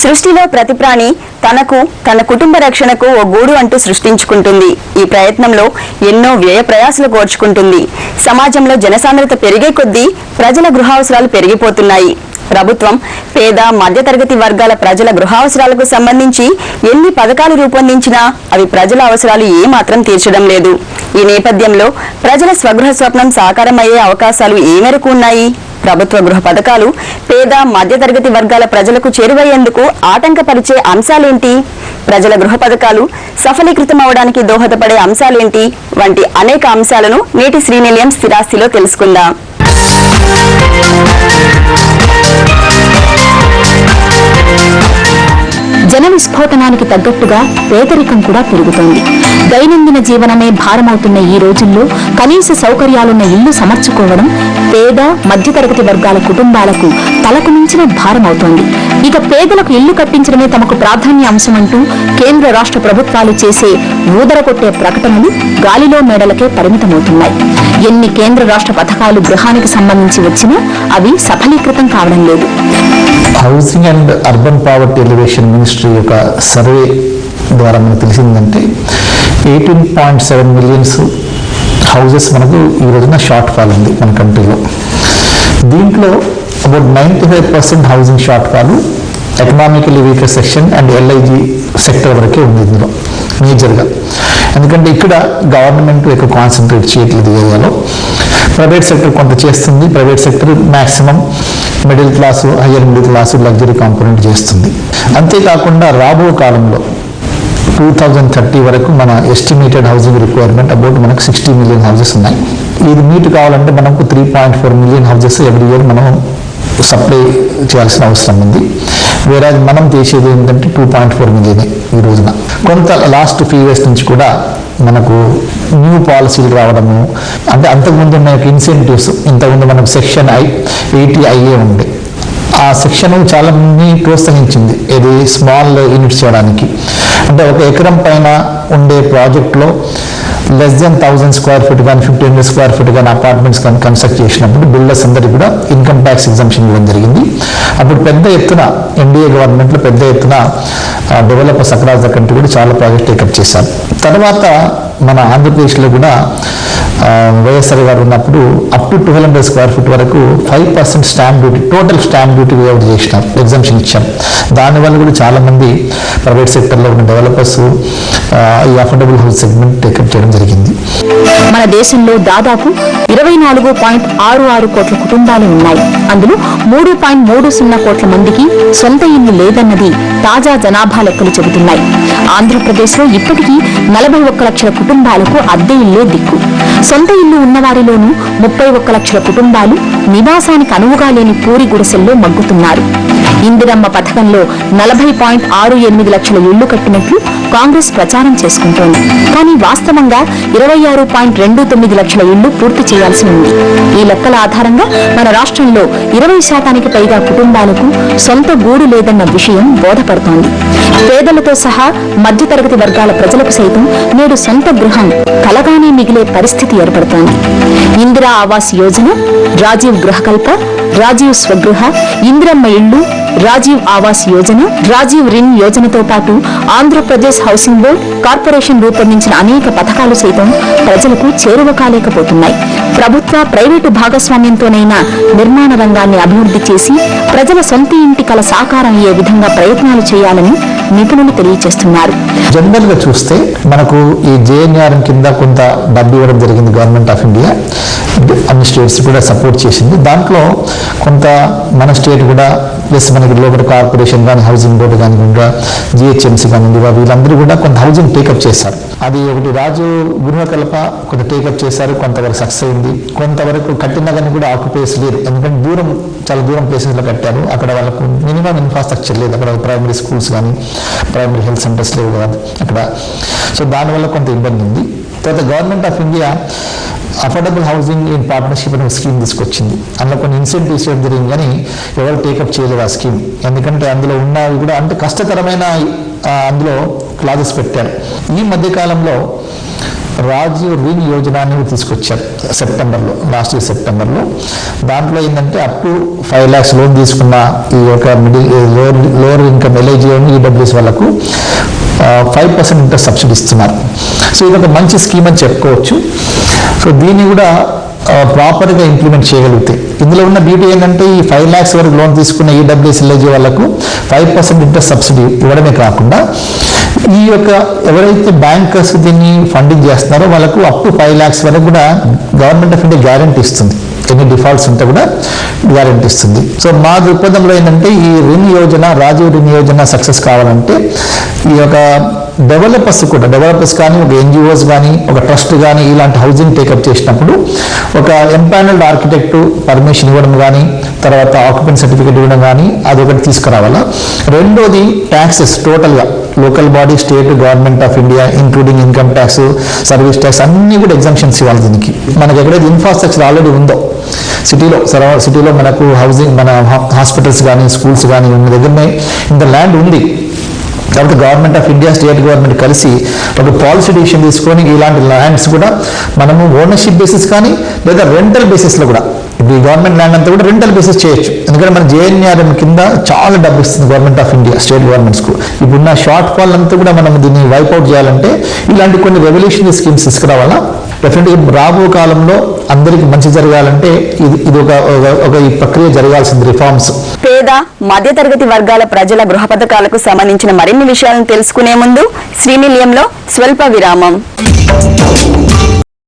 సృష్టిలో ప్రతి ప్రాణి తనకు తన కుటుంబ రక్షణకు ఓ గూడు అంటూ సృష్టించుకుంటుంది. ఈ ప్రయత్నంలో ఎన్నో వ్యయ ప్రయాసలు కోర్చుకుంటుంది. సమాజంలో జనసాంద్రత పెరిగే కొద్దీ ప్రజల గృహావసరాలు పెరిగిపోతున్నాయి. ప్రభుత్వం పేద మధ్యతరగతి వర్గాల ప్రజల గృహావసరాలకు సంబంధించి ఎన్ని పథకాలు రూపొందించినా అవి ప్రజల అవసరాలు ఏమాత్రం తీర్చడం లేదు. ఈ నేపథ్యంలో ప్రజల స్వగృహ స్వప్నం సాకారమయ్యే అవకాశాలు ఏ మేరకు ఉన్నాయి? ప్రభుత్వ గృహ పథకాలు పేద మధ్యతరగతి వర్గాల ప్రజలకు చేరువయ్యేందుకు ఆటంకపరిచే అంశాలేంటి? ప్రజల గృహ పథకాలు సఫలీకృతం అవడానికి దోహదపడే అంశాలేంటి? వంటి అనేక అంశాలను నేటి శ్రీనిలయం స్థిరాస్తిలో తెలుసుకుందాం. జన విస్ఫోటనానికి తగ్గట్టుగా పేదరికం కూడా పెరుగుతోంది. దైనందిన జీవనమే భారమవుతున్న ఈ రోజుల్లో కనీస సౌకర్యాలున్న ఇల్లు సమర్చుకోవడం పేద మధ్యతరగతి వర్గాల కుటుంబాలకు తలకు మించిన భారమవుతోంది. ఇక పేదలకు ఇల్లు కట్టించడమే తమకు ప్రాధాన్య అంశమంటూ కేంద్ర రాష్ట్ర ప్రభుత్వాలు చేసే ఊదరగొట్టే ప్రకటనలు గాలిలో మేడలకే పరిమితమవుతున్నాయి. ఎన్ని కేంద్ర రాష్ట్ర పథకాలు గృహానికి సంబంధించి వచ్చినా అవి సఫలీకృతం కావడం లేదు. Housing and urban poverty elevation ministry యొక్క సర్వే ద్వారా మనకు తెలిసిందంటే 18.7 మిలియన్స్ హౌసెస్ మనకు ఈ రోజున షార్ట్ ఫాల్ ఉంది మన కంట్రీలో. దీంట్లో about 95% housing short fall economically weaker section and LIG sector వరకే ఉంది ఇందులో మేజర్గా. ఎందుకంటే ఇక్కడ గవర్నమెంట్ ఎక్కువ కాన్సన్ట్రేట్ చేయట్లేదు ఏరియాలో. ప్రైవేట్ సెక్టర్ కొంత చేస్తుంది. Private sector maximum middle class, higher middle class, luxury component చేస్తుంది. అంతేకాకుండా రాబో కాలంలో 2030 వరకు మన ఎస్టిమేటెడ్ హౌసింగ్ రిక్వైర్మెంట్ అబౌట్ మనకు 60 మిలియన్ హౌసెస్ ఉన్నాయి. ఇది మీట్ కావాలంటే మనకు 3.4 మిలియన్ హౌసెస్ ఎవ్రీ ఇయర్ మనం సప్లై చేయాల్సిన అవసరం ఉంది. వేరే మనం చేసేది ఏంటంటే 2.4 మిలియన్ ఈ రోజున. కొంత లాస్ట్ ఫ్యూ ఇయర్స్ నుంచి కూడా మనకు న్యూ పాలసీలు రావడము, అంటే అంతకుముందు ఉన్న ఇన్సెంటివ్స్, ఇంతకుముందు మనకు సెక్షన్ 80IA ఉండే ఆ సెక్షన్ చాలా మంది ప్రోత్సహించింది ఇది స్మాల్ యూనిట్స్ చేయడానికి. అంటే ఒక ఎకరం పైన ఉండే ప్రాజెక్ట్లో లెస్ దెన్ 1000 స్క్వేర్ ఫీట్ కానీ 1500 స్క్వేర్ ఫీట్ కానీ అపార్ట్మెంట్స్ కానీ కన్స్ట్రక్ట్ చేసినప్పుడు బిల్డర్స్ అందరికీ కూడా ఇన్కమ్ ట్యాక్స్ ఎగ్జంప్షన్ ఇవ్వడం జరిగింది. అప్పుడు పెద్ద ఎత్తున ఎన్డీఏ గవర్నమెంట్లో పెద్ద ఎత్తున డెవలపర్స్ అక్రాస్ ద కంట్రీ కూడా చాలా ప్రాజెక్ట్ టేకప్ చేశారు. తర్వాత మన ఆంధ్రప్రదేశ్లో కూడా వైఎస్ఆర్ గారు ఉన్నప్పుడు అప్ టు 1200 స్క్వేర్ ఫీట్ వరకు 5% stamp duty, total stamp duty wave చేసినారు, ఎగ్జంప్షన్ ఇచ్చారు. దానివల్ల కూడా చాలామంది ప్రైవేట్ సెక్టర్లో ఉన్న డెవలపర్స్ ఈ అఫోర్డబుల్ హౌస్ సెగ్మెంట్ టేకప్ చేయడం జరిగింది. మన దేశంలో దాదాపు 24.66 కోట్ల కుటుంబాలు ఉన్నాయి. అందులో 3.30 కోట్ల మందికి సొంత ఇల్లు లేదన్నది తాజా జనాభా లెక్కలు చెబుతున్నాయి. ఆంధ్రప్రదేశ్లో ఇప్పటికీ 41 లక్షల కుటుంబాలకు అద్దె ఇల్లే దిక్కు. సొంత ఇల్లు ఉన్నవారిలోనూ 31 లక్షల కుటుంబాలు నివాసానికి అనువుగా లేని పూరి గుడిసెల్లో మగ్గుతున్నారు. ఇందిరమ్మ పథకంలో 40.68 లక్షల ఇళ్లు కట్టినట్లు కాంగ్రెస్ ప్రచారం చేసుకుంటోంది. కానీ వాస్తవంగా 26.29 లక్షల ఇళ్లు పూర్తి చేయాల్సి ఉంది. ఈ లెక్కల ఆధారంగా మన రాష్ట్రంలో 20% పైగా కుటుంబాలకు సొంత గూడు లేదన్న విషయం బోధపడుతోంది. పేదలతో సహా మధ్యతరగతి వర్గాల ప్రజలకు సైతం నేడు సొంత గృహం కలగానే మిగిలే పరిస్థితి ఏర్పడుతోంది. ఇందిరా ఆవాస్ యోజన, రాజీవ్ గృహకల్ప, రాజీవ్ స్వగృహ, ఇందిరమ్మ ఇళ్లు, రాజీవ్ ఆవాస్ యోజన, రాజీవ్ రిన్ యోజనతో పాటు ఆంధ్రప్రదేశ్ హౌసింగ్ బోర్డ్, కార్పొరేషన్ రూపొందించిన అనేక పథకాలు సైతం ప్రజలకు చేరువ కాలేకపోతున్నాయి. ప్రభుత్వ ప్రైవేటు భాగస్వామ్యంతోనైనా నిర్మాణ రంగాన్ని అభివృద్ధి చేసి ప్రజల సొంత ఇంటి కల సాకారం అయ్యే విధంగా ప్రయత్నాలు చేయాలని నిపుణులు తెలియజేస్తున్నారు. జనరల్ గా చూస్తే మనకు ఈ జేఎన్ఆర్ఎం కింద కొంత డబ్బు ఇవ్వడం జరిగింది గవర్నమెంట్ ఆఫ్ ఇండియా. అన్ని స్టేట్స్ కూడా సపోర్ట్ చేసింది. దాంట్లో కొంత మన స్టేట్ కూడా ప్లస్ మనకి లోకల్ కార్పొరేషన్ కానీ, హౌసింగ్ బోర్డు కానీ, జిహెచ్ఎంసీ కానీ, వీళ్ళందరూ కూడా కొంత హౌసింగ్ టేకప్ చేశారు. అది ఒకటి రాజు గృహకల్ప కొంత టేకప్ చేశారు, కొంతవరకు సక్సెస్ అయింది. కొంతవరకు కట్టినా కానీ కూడా ఆక్యుపేస్ లేదు. ఎందుకంటే చాలా దూరం ప్లేసెస్లో కట్టారు. అక్కడ వాళ్ళకు మినిమం ఇన్ఫ్రాస్ట్రక్చర్ లేదు. అక్కడ ప్రైమరీ స్కూల్స్ కానీ, ప్రైమరీ హెల్త్ సెంటర్స్ లేవు కదా అక్కడ. సో దానివల్ల కొంత ఇబ్బంది ఉంది. తర్వాత government of India affordable housing in partnership అనే స్కీమ్ తీసుకొచ్చింది. అందులో కొన్ని ఇన్సెంటివ్స్ ఇవ్వడం జరిగింది, కానీ ఎవరు టేకప్ చేయలేదు ఆ స్కీమ్. ఎందుకంటే అందులో ఉన్నవి కూడా అంటే కష్టతరమైన అందులో క్లాజెస్ పెట్టారు. ఈ మధ్యకాలంలో రాజీవ్ రిన్ యోజన అనేది తీసుకొచ్చారు లాస్ట్ ఇయర్ సెప్టెంబర్లో. దాంట్లో ఏంటంటే అప్ టు 5 lakhs లోన్ తీసుకున్న ఈ యొక్క లోవర్ ఇన్కమ్ ఎల్ఐజీ ఈడబ్ల్యూఎస్ వాళ్ళకు 5% ఇంట్రెస్ట్ సబ్సిడీ ఇస్తున్నారు. సో ఇది ఒక మంచి స్కీమ్ అని చెప్పుకోవచ్చు. సో దీన్ని కూడా ప్రాపర్గా ఇంప్లిమెంట్ చేయగలిగితే, ఇందులో ఉన్న బ్యూటీ ఏంటంటే ఈ 5 lakhs వరకు లోన్ తీసుకున్న ఈడబ్ల్యూఎస్ ఎల్ఐజీ వాళ్ళకు 5% ఇంట్రెస్ట్ సబ్సిడీ ఇవ్వడమే కాకుండా ఈ యొక్క ఎవరైతే బ్యాంకర్స్ దీన్ని ఫండింగ్ చేస్తున్నారో వాళ్ళకు అప్ టు 5 lakhs వరకు కూడా గవర్నమెంట్ ఆఫ్ ఇండియా గ్యారంటీ ఇస్తుంది. ఎన్ని డిఫాల్ట్స్ ఉంటే కూడా గ్యారంటీ ఇస్తుంది. సో మా దృక్పథంలో ఏంటంటే ఈ రాజీవ్ రిన్ యోజన సక్సెస్ కావాలంటే ఈ యొక్క డెవలపర్స్ కానీ ఒక ఎన్జిఓస్ కానీ ఒక ట్రస్ట్ కానీ ఇలాంటి హౌసింగ్ టేకప్ చేసినప్పుడు ఒక ఎంపానల్డ్ ఆర్కిటెక్ట్ పర్మిషన్ ఇవ్వడం కానీ, తర్వాత ఆక్యుపెంట్ సర్టిఫికేట్ ఇవ్వడం కానీ అదొకటి తీసుకురావాలా. రెండోది ట్యాక్సెస్ టోటల్గా local body, state, government of India including income tax, service tax అన్నీ కూడా ఎగ్జామ్షన్స్ ఇవ్వాలి దీనికి. మనకి ఎక్కడైతే ఇన్ఫ్రాస్ట్రక్చర్ ఆల్రెడీ ఉందో సిటీలో మనకు హౌసింగ్, మన హాస్పిటల్స్ కానీ స్కూల్స్ కానీ ఉన్న దగ్గరనే ఇంత ల్యాండ్ ఉంది కాబట్టి government of India, state government కలిసి ఒక పాలసీ డిసిషన్ తీసుకొని ఇలాంటి ల్యాండ్స్ కూడా మనము ఓనర్షిప్ బేసిస్ కానీ లేదా రెంటల్ బేసిస్లో కూడా, ఇప్పుడు ఈ గవర్నమెంట్ ల్యాండ్ అంతా కూడా రెంటల్ బేసిస్ చేయొచ్చు. ఎందుకంటే మన జేఎన్ఆర్ఎం కింద చాలా డబ్బు ఇస్తుంది గవర్నమెంట్ ఆఫ్ ఇండియా, స్టేట్ గవర్నమెంట్స్కు. ఇప్పుడున్న షార్ట్ ఫాల్ అంతా కూడా మనం దీన్ని వైప్అవుట్ చేయాలంటే ఇలాంటి కొన్ని రెవల్యూషనరీ స్కీమ్స్ తీసుకురావాలా. డెఫినెట్గా రాబో కాలంలో అందరికీ మంచి జరగాలంటే ఇది ఒక ఈ ప్రక్రియ జరగాల్సింది, రిఫార్మ్స్. పేద మధ్యతరగతి వర్గాల ప్రజల గృహ పథకాలకు సంబంధించిన మరిన్ని విషయాలను తెలుసుకునే ముందు శ్రీనిలయంలో స్వల్ప విరామం.